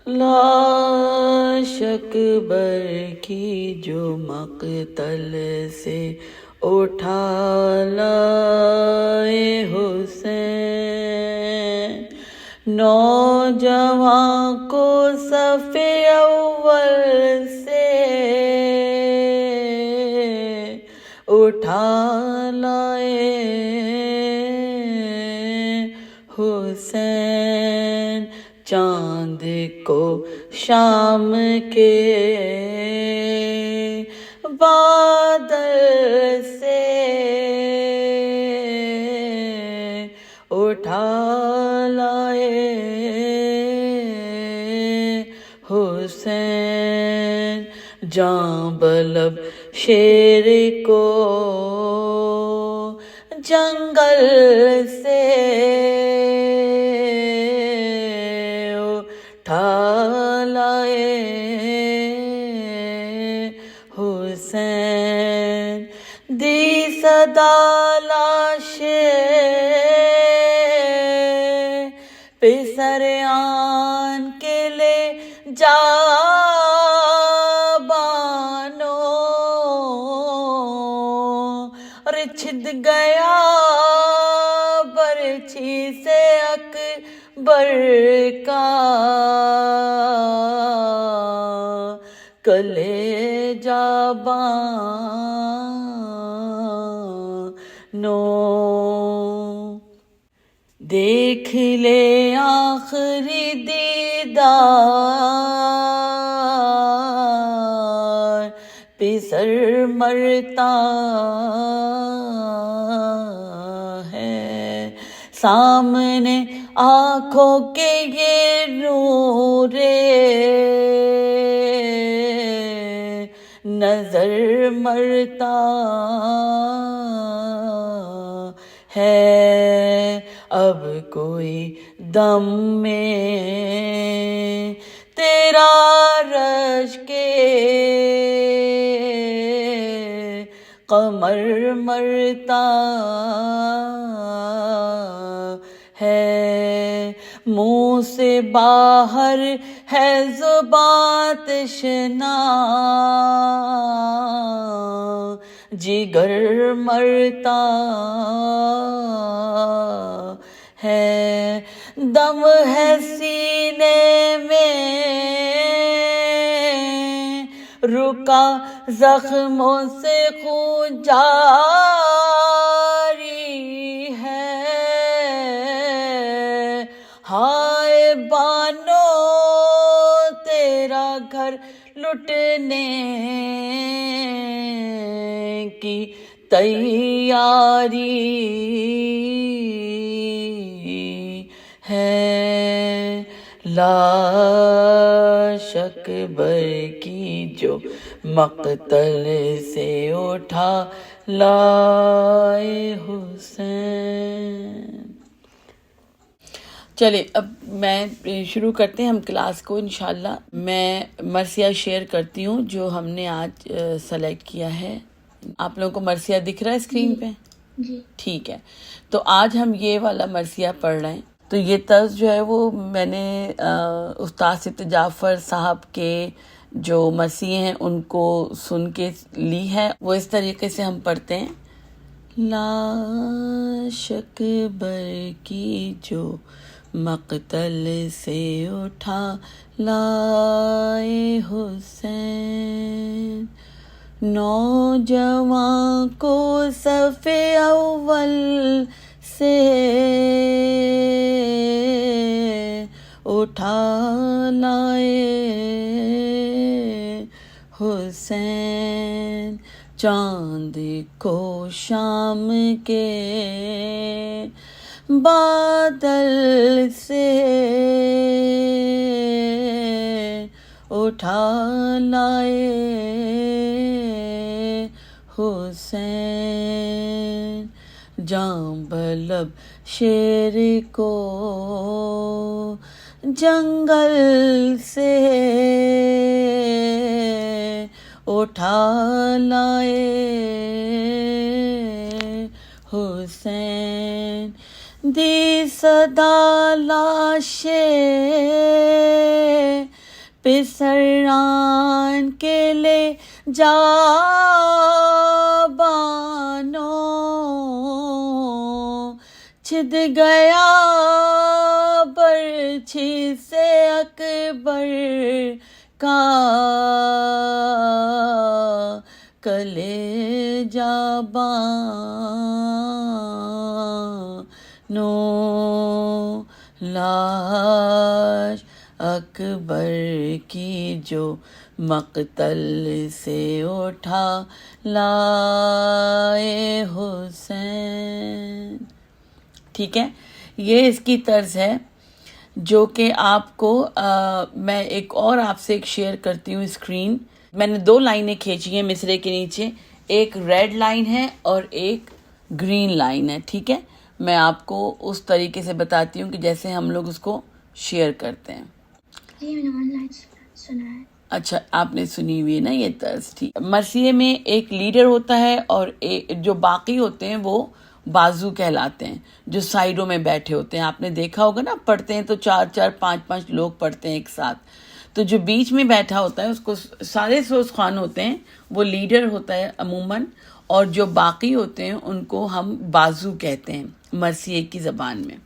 لاش اکبر کی جو مقتل سے اٹھا لائے حسین، نوجوان کو صف اول سے اٹھا لائے حسین، چاند کو شام کے بادل سے اٹھا لائے حسین، جاں بلب شیر کو جنگل سے اٹھا لائے حسین، دی صدا لاش پسر آن کے لے جا بانو، اور چھد گیا برچھی سے اکبر کا کلیجہ بانو، دیکھ لے آخری دیدار، پسر مرتا ہے سامنے آنکھوں کے یہ نورے نظر مرتا ہے، اب کوئی دم میں تیرا رش کے قمر مرتا ہے، منہ سے باہر ہے زبان تشنا، جگر مرتا ہے، دم ہے سینے میں رکا، زخموں سے خون جاری ہے، ہائے بانو تیرا گھر لٹنے کی تیاری ہے، لاش اکبر کی جو مقتل سے اٹھا لائے حسین۔ چلے اب میں شروع کرتے ہیں ہم کلاس کو انشاءاللہ۔ میں مرثیہ شیئر کرتی ہوں جو ہم نے آج سلیکٹ کیا ہے۔ آپ لوگوں کو مرثیہ دکھ رہا ہے اسکرین پہ؟ جی ٹھیک ہے، تو آج ہم یہ والا مرثیہ پڑھ رہے ہیں۔ تو یہ طرز جو ہے وہ میں نے استاد سبط جعفر صاحب کے جو مرثیے ہیں ان کو سن کے لی ہے، وہ اس طریقے سے ہم پڑھتے ہیں۔ لاش اکبر کی جو مقتل سے اٹھا لائے حسین، نوجوان کو صف اول سے اٹھا لائے حسین، چاند کو شام کے بادل سے اٹھا لائے حسین، جاں بلب شیر کو جنگل سے اٹھا لائے حسین، دی صدا لاشیں پسران کے لے جا بانو چھد گیا برچھی سے اکبر کا کلیجہ بانو لاش اکبر کی جو مقتل سے اٹھا لائے حسین. ٹھیک ہے، یہ اس کی طرز ہے جو کہ آپ کو میں ایک اور آپ سے ایک شیئر کرتی ہوں اسکرین. میں نے 2 لائنیں کھینچی ہیں مصرے کے نیچے، ایک ریڈ لائن ہے اور ایک گرین لائن ہے. ٹھیک ہے، میں آپ کو اس طریقے سے بتاتی ہوں کہ جیسے ہم لوگ اس کو شیئر کرتے ہیں. اچھا، آپ نے سنی ہوئی ہے نا یہ طرز. ٹھیک، مرثیے میں ایک لیڈر ہوتا ہے اور جو باقی ہوتے ہیں وہ بازو کہلاتے ہیں، جو سائڈوں میں بیٹھے ہوتے ہیں. آپ نے دیکھا ہوگا نا، پڑھتے ہیں تو 4 5 لوگ پڑھتے ہیں ایک ساتھ. تو جو بیچ میں بیٹھا ہوتا ہے اس کو سارے سوز خوان ہوتے ہیں، وہ لیڈر ہوتا ہے عموماً، اور جو باقی ہوتے ہیں ان کو ہم بازو کہتے ہیں مرثیے کی زبان میں.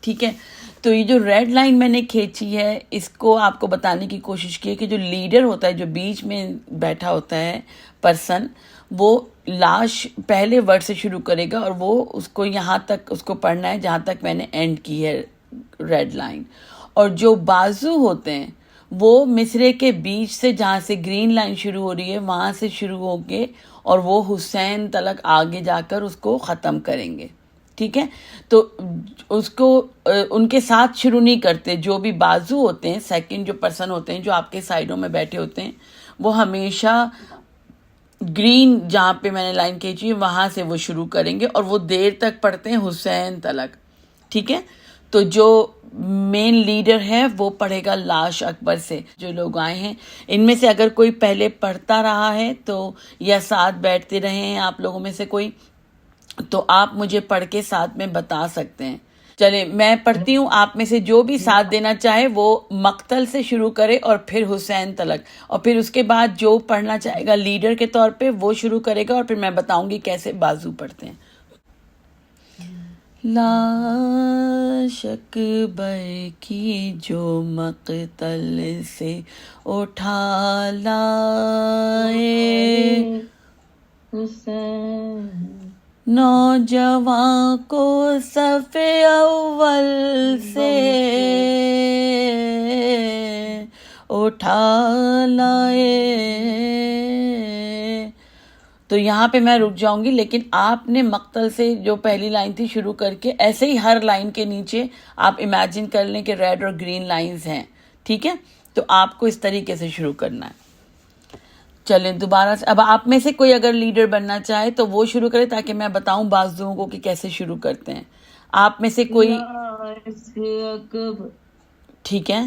ٹھیک ہے، تو یہ جو ریڈ لائن میں نے کھینچی ہے اس کو آپ کو بتانے کی کوشش کی ہے کہ جو لیڈر ہوتا ہے، جو بیچ میں بیٹھا ہوتا ہے پرسن، وہ لاش پہلے ورڈ سے شروع کرے گا اور وہ اس کو یہاں تک اس کو پڑھنا ہے جہاں تک میں نے اینڈ کی ہے ریڈ لائن. اور جو بازو ہوتے ہیں وہ مصرے کے بیچ سے جہاں سے گرین لائن شروع ہو رہی ہے وہاں سے شروع ہو کے اور وہ حسین تلک آگے جا کر اس کو ختم کریں گے. ٹھیک ہے، تو اس کو ان کے ساتھ شروع نہیں کرتے. جو بھی بازو ہوتے ہیں، سیکنڈ جو پرسن ہوتے ہیں جو آپ کے سائڈوں میں بیٹھے ہوتے ہیں، وہ ہمیشہ گرین جہاں پہ میں نے لائن کھینچی ہے وہاں سے وہ شروع کریں گے اور وہ دیر تک پڑھتے ہیں حسین تلک. ٹھیک ہے، تو جو مین لیڈر ہے وہ پڑھے گا لاش اکبر سے. جو لوگ آئے ہیں ان میں سے اگر کوئی پہلے پڑھتا رہا ہے تو یا ساتھ بیٹھتے رہے ہیں آپ لوگوں میں سے کوئی، تو آپ مجھے پڑھ کے ساتھ میں بتا سکتے ہیں. چلے میں پڑھتی ہوں، آپ میں سے جو بھی ساتھ دینا چاہے وہ مقتل سے شروع کرے اور پھر حسین تلک، اور پھر اس کے بعد جو پڑھنا چاہے گا لیڈر کے طور پہ وہ شروع کرے گا اور پھر میں بتاؤں گی کیسے بازو پڑھتے ہیں. لاش اکبر کی جو مقتل سے اٹھا لائے حسین، نوجوان کو صف اول سے اٹھا لائے. تو یہاں پہ میں رک جاؤں گی، لیکن آپ نے مقتل سے جو پہلی لائن تھی شروع کر کے ایسے ہی ہر لائن کے نیچے آپ امیجن کر لیں کہ ریڈ اور گرین لائنز ہیں. ٹھیک ہے، تو آپ کو اس طریقے سے شروع کرنا ہے. چلیں دوبارہ سے، اب آپ میں سے کوئی اگر لیڈر بننا چاہے تو وہ شروع کرے تاکہ میں بتاؤں بازوؤں کو کہ کیسے شروع کرتے ہیں. آپ میں سے کوئی، لاش اکبر ٹھیک ہے،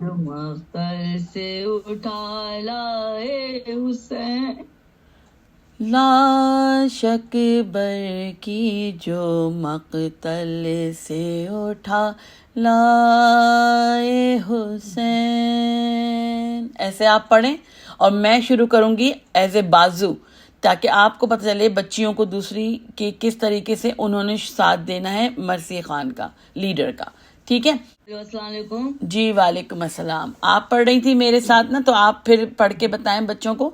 مقتل سے اٹھا لائے حسین، لاش اکبر کی جو مقتل سے اٹھا لائے حسین. ایسے آپ پڑھیں اور میں شروع کروں گی ایز اے بازو، تاکہ آپ کو پتہ چلے بچیوں کو دوسری کہ کس طریقے سے انہوں نے ساتھ دینا ہے مرثیے خان کا، لیڈر کا. ٹھیک ہے السلام علیکم. جی، وعلیکم السلام. آپ پڑھ رہی تھی میرے ساتھ نا، تو آپ پھر پڑھ کے بتائیں بچوں کو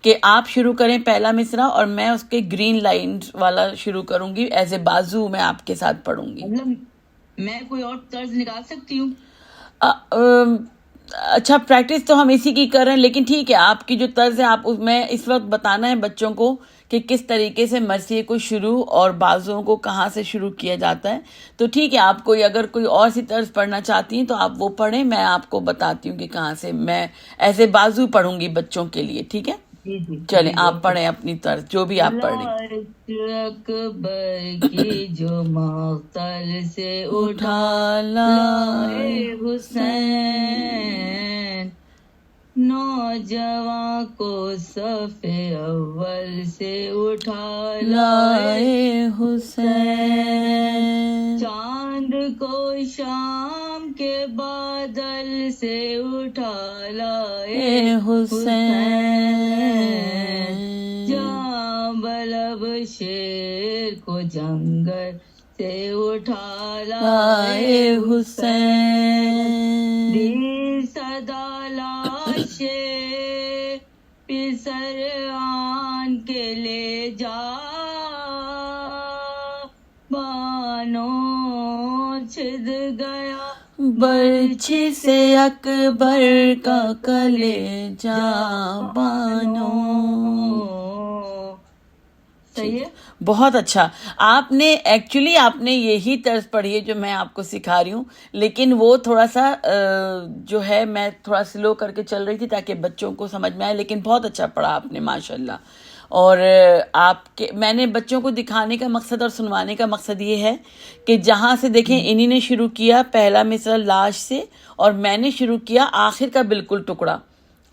کہ آپ شروع کریں پہلا مصرع اور میں اس کے گرین لائن والا شروع کروں گی ایز اے بازو، میں آپ کے ساتھ پڑھوں گی. مطلب میں کوئی اور طرز نکال سکتی ہوں؟ اچھا، پریکٹس تو ہم اسی کی کر رہے ہیں، لیکن ٹھیک ہے آپ کی جو طرز ہے آپ میں اس وقت بتانا ہے بچوں کو کہ کس طریقے سے مرثیے کو شروع اور بازوؤں کو کہاں سے شروع کیا جاتا ہے. تو ٹھیک ہے، آپ کوئی اگر کوئی اور سی طرز پڑھنا چاہتی ہیں تو آپ وہ پڑھیں، میں آپ کو بتاتی ہوں کہ کہاں سے. میں ایسے بازو پڑھوں گی بچوں کے لیے. ٹھیک ہے، چلیں آپ پڑھیں اپنی طرز جو بھی آپ پڑھ رہی. لاش اکبر کی جو مقتل سے اٹھا لائے حسین، نوجوان کو صف اول سے اٹھا لائے حسین، چاند کو شام کے بادل سے اٹھا لائے حسین، جہاں بلب شیر کو جنگل سے اٹھا لائے حسین، دی صدا لاشے پسر آن کے لے جا بانو چھد گیا برچھی سے اکبر کا کلیجہ بانو. صحیح ہے. بہت اچھا. آپ نے ایکچولی آپ نے یہی طرز پڑھی ہے جو میں آپ کو سکھا رہی ہوں، لیکن وہ تھوڑا سا جو ہے میں تھوڑا سلو کر کے چل رہی تھی تاکہ بچوں کو سمجھ میں آئے، لیکن بہت اچھا پڑھا آپ نے ماشاءاللہ. اور آپ کے میں نے بچوں کو دکھانے کا مقصد اور سنوانے کا مقصد یہ ہے کہ جہاں سے دیکھیں انہی نے شروع کیا پہلا مصرع لاش سے، اور میں نے شروع کیا آخر کا بالکل ٹکڑا،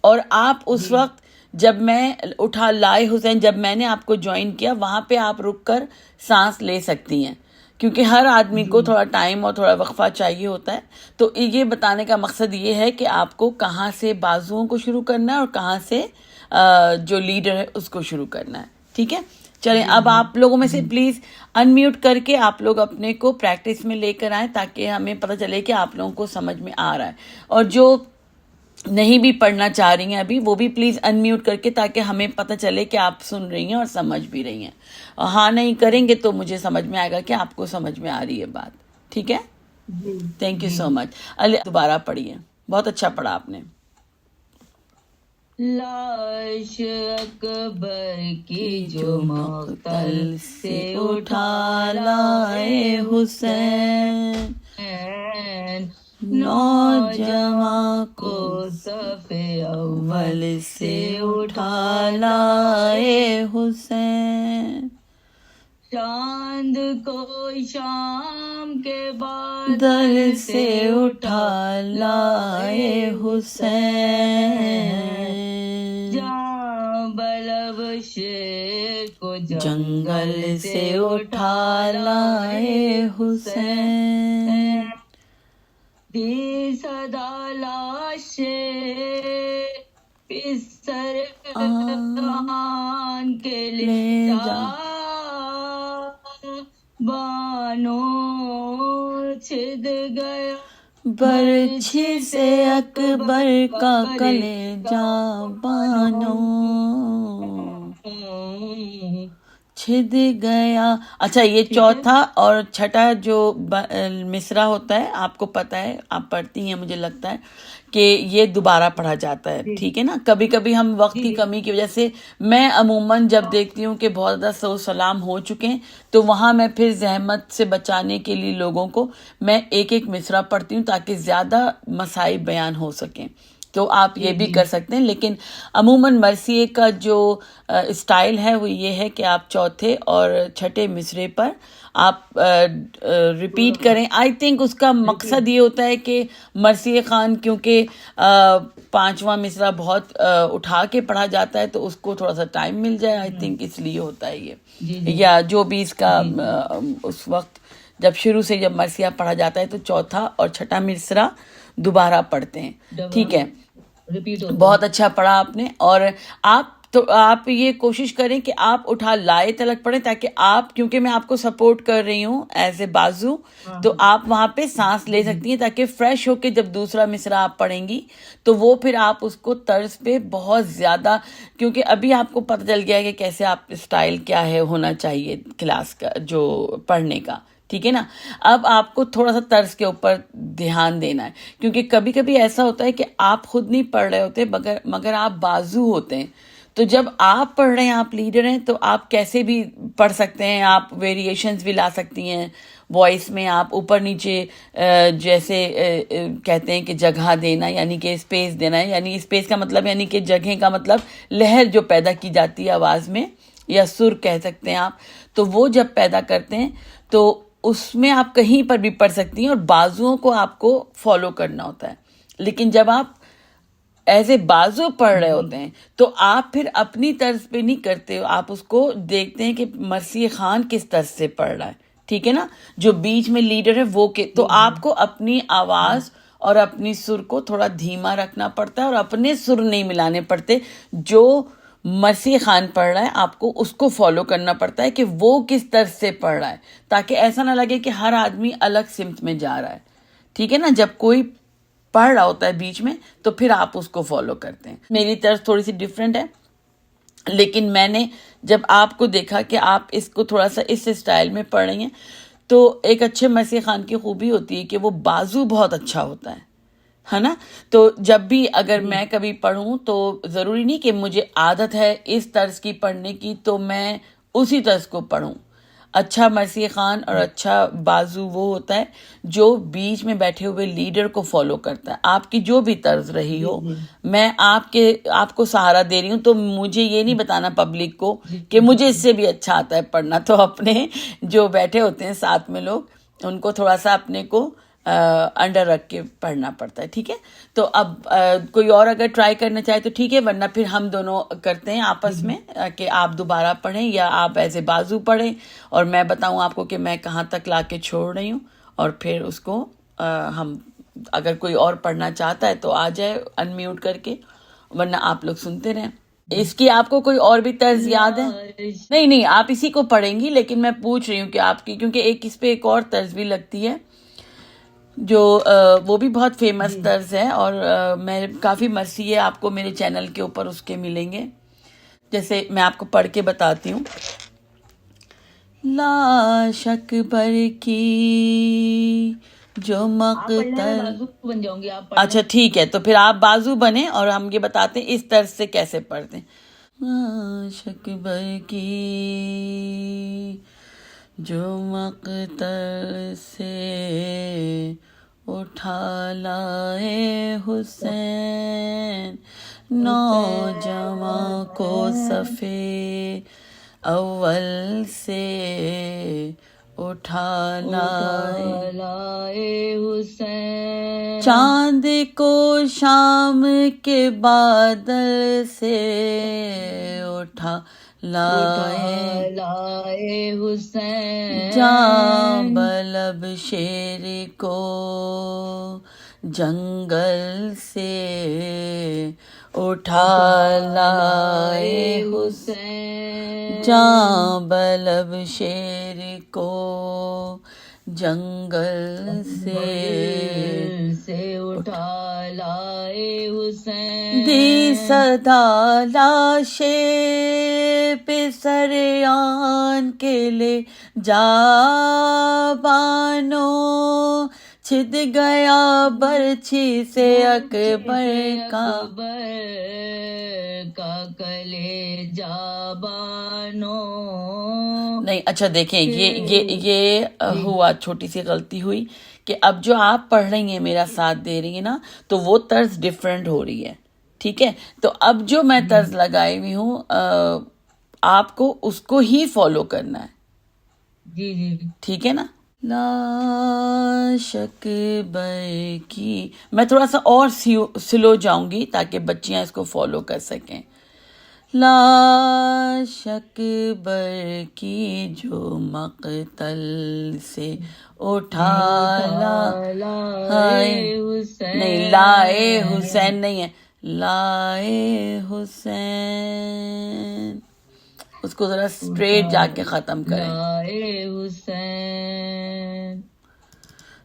اور آپ اس وقت جب میں اٹھا لائے حسین جب میں نے آپ کو جوائن کیا وہاں پہ آپ رک کر سانس لے سکتی ہیں، کیونکہ ہر آدمی کو تھوڑا ٹائم اور تھوڑا وقفہ چاہیے ہوتا ہے. تو یہ بتانے کا مقصد یہ ہے کہ آپ کو کہاں سے بازوؤں کو شروع کرنا ہے اور کہاں سے جو لیڈر ہے اس کو شروع کرنا ہے. ٹھیک ہے، چلیں اب آپ لوگوں میں سے پلیز انمیوٹ کر کے آپ لوگ اپنے کو پریکٹس میں لے کر آئیں تاکہ ہمیں پتہ چلے کہ آپ لوگوں کو سمجھ میں آ رہا ہے، اور جو نہیں بھی پڑھنا چاہ رہی ہیں ابھی وہ بھی پلیز انمیوٹ کر کے تاکہ ہمیں پتہ چلے کہ آپ سن رہی ہیں اور سمجھ بھی رہی ہیں. اور ہاں نہیں کریں گے تو مجھے سمجھ میں آئے گا کہ آپ کو سمجھ میں آ رہی ہے بات. ٹھیک ہے، تھینک یو سو مچ. دوبارہ پڑھیے، بہت اچھا پڑھا آپ نے. لاش اکبر کی جو مقتل سے اٹھا لائے حسین، نوجواں کو صف اول سے اٹھا لائے حسین، چاند کو شام کے بعد دل سے اٹھا لائے حسین، جہاں بلب شیر کو جنگل سے اٹھا لائے حسین، دی صدا لاشے پسر آن کے لے جا بانو چھد گیا برچھی سے اکبر کا کلیجہ بانو چھد گیا. اچھا، یہ چوتھا اور چھٹا جو مصرع ہوتا ہے آپ کو پتہ ہے، آپ پڑھتی ہیں مجھے لگتا ہے کہ یہ دوبارہ پڑھا جاتا ہے. ٹھیک ہے نا، کبھی کبھی ہم وقت کی کمی کی وجہ سے میں عموماً جب دیکھتی ہوں کہ بہت زیادہ سو سلام ہو چکے ہیں تو وہاں میں پھر زحمت سے بچانے کے لیے لوگوں کو میں ایک ایک مصرع پڑھتی ہوں تاکہ زیادہ مسائل بیان ہو سکیں. تو آپ یہ بھی کر سکتے ہیں، لیکن عموماً مرثیے کا جو اسٹائل ہے وہ یہ ہے کہ آپ چوتھے اور چھٹے مصرے پر آپ ریپیٹ کریں. آئی تھنک اس کا مقصد یہ ہوتا ہے کہ مرثیہ خان کیونکہ پانچواں مصرع بہت اٹھا کے پڑھا جاتا ہے تو اس کو تھوڑا سا ٹائم مل جائے، آئی تھنک اس لیے ہوتا ہے یہ، یا جو بھی اس کا اس وقت جب شروع سے جب مرثیہ پڑھا جاتا ہے تو چوتھا اور چھٹا مصرع دوبارہ پڑھتے ہیں. ٹھیک ہے، بہت اچھا پڑھا آپ نے. اور آپ یہ کوشش کریں کہ آپ اٹھا لائے تلک پڑھیں تاکہ آپ، کیونکہ میں آپ کو سپورٹ کر رہی ہوں ایز اے بازو، تو آپ وہاں پہ سانس لے سکتی ہیں تاکہ فریش ہو کے جب دوسرا مصرع آپ پڑھیں گی تو وہ پھر آپ اس کو طرز پہ بہت زیادہ، کیونکہ ابھی آپ کو پتہ چل گیا ہے کہ کیسے آپ اسٹائل کیا ہے ہونا چاہیے کلاس کا جو پڑھنے کا. ٹھیک ہے نا، اب آپ کو تھوڑا سا طرز کے اوپر دھیان دینا ہے، کیونکہ کبھی کبھی ایسا ہوتا ہے کہ آپ خود نہیں پڑھ رہے ہوتے مگر آپ بازو ہوتے ہیں، تو جب آپ پڑھ رہے ہیں، آپ لیڈر ہیں، تو آپ کیسے بھی پڑھ سکتے ہیں، آپ ویریشنز بھی لا سکتی ہیں وائس میں، آپ اوپر نیچے جیسے کہتے ہیں کہ جگہ دینا یعنی کہ اسپیس دینا ہے، یعنی اسپیس کا مطلب یعنی کہ جگہ کا مطلب لہر جو پیدا کی جاتی ہے آواز میں، یا سر کہہ سکتے ہیں آپ، تو وہ جب پیدا کرتے ہیں تو اس میں آپ کہیں پر بھی پڑھ سکتی ہیں اور بازوؤں کو آپ کو فالو کرنا ہوتا ہے. لیکن جب آپ ایز اے بازو پڑھ رہے ہوتے ہیں تو آپ پھر اپنی طرز پہ نہیں کرتے ہو، آپ اس کو دیکھتے ہیں کہ مرثیہ خان کس طرز سے پڑھ رہا ہے. ٹھیک ہے نا، جو بیچ میں لیڈر ہے وہ تو آپ کو اپنی آواز اور اپنی سر کو تھوڑا دھیما رکھنا پڑتا ہے اور اپنے سر نہیں ملانے پڑتے. جو مرثیہ خان پڑھ رہا ہے آپ کو اس کو فالو کرنا پڑتا ہے کہ وہ کس طرز سے پڑھ رہا ہے، تاکہ ایسا نہ لگے کہ ہر آدمی الگ سمت میں جا رہا ہے. ٹھیک ہے نا؟ جب کوئی پڑھ رہا ہوتا ہے بیچ میں تو پھر آپ اس کو فالو کرتے ہیں. میری طرز تھوڑی سی ڈیفرنٹ ہے، لیکن میں نے جب آپ کو دیکھا کہ آپ اس کو تھوڑا سا اس اسٹائل میں پڑھ رہی ہیں، تو ایک اچھے مرثیہ خان کی خوبی ہوتی ہے کہ وہ بازو بہت اچھا ہوتا ہے نا. تو جب بھی اگر میں کبھی پڑھوں تو ضروری نہیں کہ مجھے عادت ہے اس طرز کی پڑھنے کی تو میں اسی طرز کو پڑھوں. اچھا مرثیہ خان اور اچھا بازو وہ ہوتا ہے جو بیچ میں بیٹھے ہوئے لیڈر کو فالو کرتا ہے. آپ کی جو بھی طرز رہی ہو، میں آپ کو سہارا دے رہی ہوں، تو مجھے یہ نہیں بتانا پبلک کو کہ مجھے اس سے بھی اچھا آتا ہے پڑھنا. تو اپنے جو بیٹھے ہوتے ہیں ساتھ میں لوگ، ان کو تھوڑا سا اپنے کو انڈر رکھ کے پڑھنا پڑتا ہے. ٹھیک ہے؟ تو اب کوئی اور اگر ٹرائی کرنا چاہے تو ٹھیک ہے، ورنہ پھر ہم دونوں کرتے ہیں آپس میں کہ آپ دوبارہ پڑھیں یا آپ ایز اے بازو پڑھیں اور میں بتاؤں آپ کو کہ میں کہاں تک لا کے چھوڑ رہی ہوں، اور پھر اس کو ہم اگر کوئی اور پڑھنا چاہتا ہے تو آ جائے ان میوٹ کر کے، ورنہ آپ لوگ سنتے رہیں. اس کی آپ کو کوئی اور بھی طرز یاد ہے؟ نہیں آپ اسی کو پڑھیں گی، لیکن میں پوچھ رہی ہوں کہ آپ کی، کیونکہ اس پہ ایک اور طرز بھی لگتی ہے جو وہ بھی بہت فیمس طرز ہے، اور میں کافی مرثیے آپ کو میرے چینل کے اوپر اس کے ملیں گے. جیسے میں آپ کو پڑھ کے بتاتی ہوں. لا شک بر کی جو مقتل. بن جاؤں گی آپ. اچھا ٹھیک ہے، تو پھر آپ بازو بنے اور ہم یہ بتاتے ہیں اس طرز سے کیسے پڑھتے ہیں. لا شک بر کی جو مقتل سے اٹھا لائے حسین، نوجواں کو صفے اول سے اٹھا لائے حسین، چاند کو شام کے بادل سے اٹھا لائے حسین، جاں بلب شیر کو جنگل سے اٹھا لائے حسین، جاں بلب شیر کو جنگل سے اٹھا لائے حسین، دی صدا لاشے پہ سریان کے لے جا بانو، چھد گیا برچھی سے اکبر کا کلے جا بانو. نہیں اچھا دیکھیں، یہ ہوا چھوٹی سی غلطی ہوئی کہ اب جو آپ پڑھ رہی ہیں میرا ساتھ دے رہی ہیں نا، تو وہ طرز ڈیفرنٹ ہو رہی ہے. ٹھیک ہے؟ تو اب جو میں طرز لگائی ہوئی ہوں آپ کو اس کو ہی فالو کرنا ہے. جی ٹھیک ہے نا؟ لا شک بر کی، میں تھوڑا سا اور سلو جاؤں گی تاکہ بچیاں اس کو فالو کر سکیں. لا شک بر کی جو مقتل سے اٹھا لائے حسین، نہیں، لائے حسین نہیں ہے، لائے حسین. اس کو ذرا اسٹریٹ جا کے ختم کریں. لائے حسین،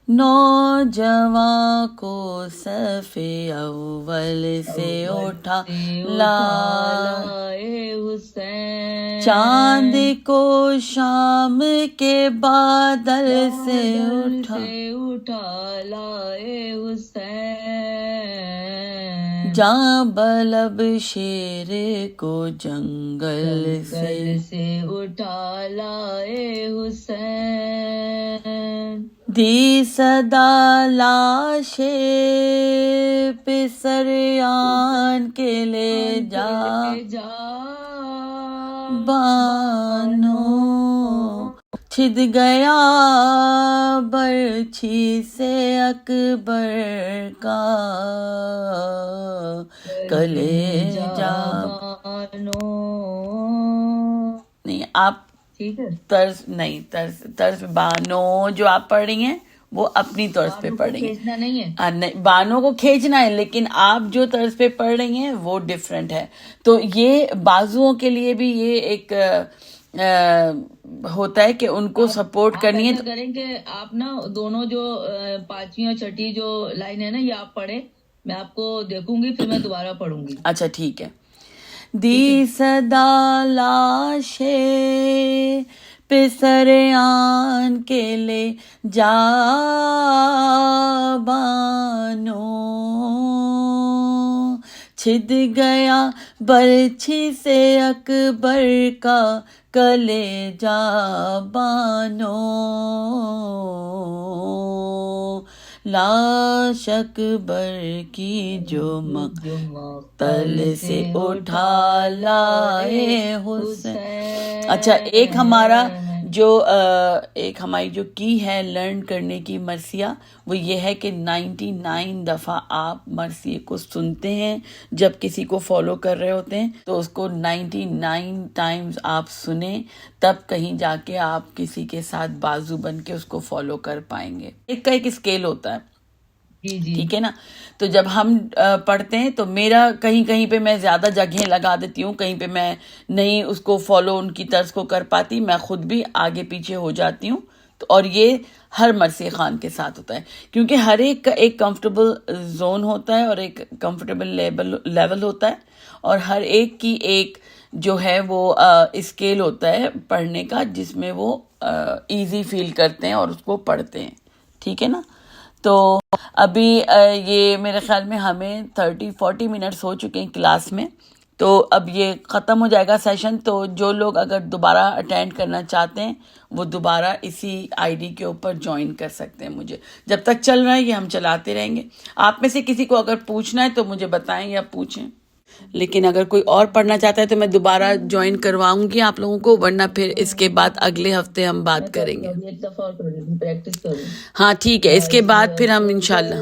نوجواں کو صف اول سے اٹھا لائے حسین، چاند کو شام کے بادل سے اٹھا لائے حسین، جاں بلب شیر کو جنگل سے اٹھا لائے حسین، دی صدا لاشے پہ سریان کے لے جا بانو، چھد گیا برچھی سے اکبر کا کلیجہ. نہیں آپ طرز نہیں، طرز بانو جو آپ پڑھ رہی ہیں وہ اپنی طرز پہ پڑھ رہی ہیں. کھینچنا نہیں ہے. نہیں، بانوں کو کھینچنا ہے، لیکن آپ جو طرز پہ پڑھ رہی ہیں وہ ڈفرینٹ ہے. تو یہ بازوؤں کے لیے بھی یہ ایک ہوتا ہے کہ ان کو سپورٹ کرنی ہے. ایسا کریں کہ آپ نا دونوں جو 5ویں اور 6ٹھی جو لائن ہے نا یہ آپ پڑھیں، میں آپ کو دیکھوں گی پھر میں دوبارہ پڑھوں گی. اچھا ٹھیک ہے. دی صدا لاشے پسر آن کے لے جا بانو، چھد گیا برچھی سے اکبر کا کلیجا بانو، لاش اکبر کی جو مقتل سے اٹھا لائے حسین. اچھا، ایک ہماری جو کی ہے لرن کرنے کی مرثیہ، وہ یہ ہے کہ 99 دفعہ آپ مرثیے کو سنتے ہیں. جب کسی کو فالو کر رہے ہوتے ہیں تو اس کو 99 ٹائمز آپ سنیں، تب کہیں جا کے آپ کسی کے ساتھ بازو بن کے اس کو فالو کر پائیں گے. ایک کا ایک اسکیل ہوتا ہے، ٹھیک ہے نا. تو جب ہم پڑھتے ہیں تو میرا کہیں پہ میں زیادہ جگہیں لگا دیتی ہوں، کہیں پہ میں نہیں اس کو فالو ان کی طرز کو کر پاتی، میں خود بھی آگے پیچھے ہو جاتی ہوں. اور یہ ہر مرثیہ خوان کے ساتھ ہوتا ہے، کیونکہ ہر ایک کا ایک کمفرٹیبل زون ہوتا ہے اور ایک کمفرٹیبل لیول ہوتا ہے، اور ہر ایک کی ایک جو ہے وہ اسکیل ہوتا ہے پڑھنے کا، جس میں وہ ایزی فیل کرتے ہیں اور اس کو پڑھتے ہیں. ٹھیک ہے نا. تو ابھی یہ میرے خیال میں ہمیں 30-40 منٹس ہو چکے ہیں کلاس میں، تو اب یہ ختم ہو جائے گا سیشن. تو جو لوگ اگر دوبارہ اٹینڈ کرنا چاہتے ہیں وہ دوبارہ اسی آئی ڈی کے اوپر جوائن کر سکتے ہیں. مجھے جب تک چل رہا ہے یہ ہم چلاتے رہیں گے. آپ میں سے کسی کو اگر پوچھنا ہے تو مجھے بتائیں یا پوچھیں، لیکن اگر کوئی اور پڑھنا چاہتا ہے تو میں دوبارہ جوائن کرواؤں گی آپ لوگوں کو، ورنہ پھر اس کے بعد اگلے ہفتے ہم بات کریں گے. ایک دفعہ اور پریکٹس کروں. ہاں ٹھیک ہے، اس کے بعد پھر ہم انشاءاللہ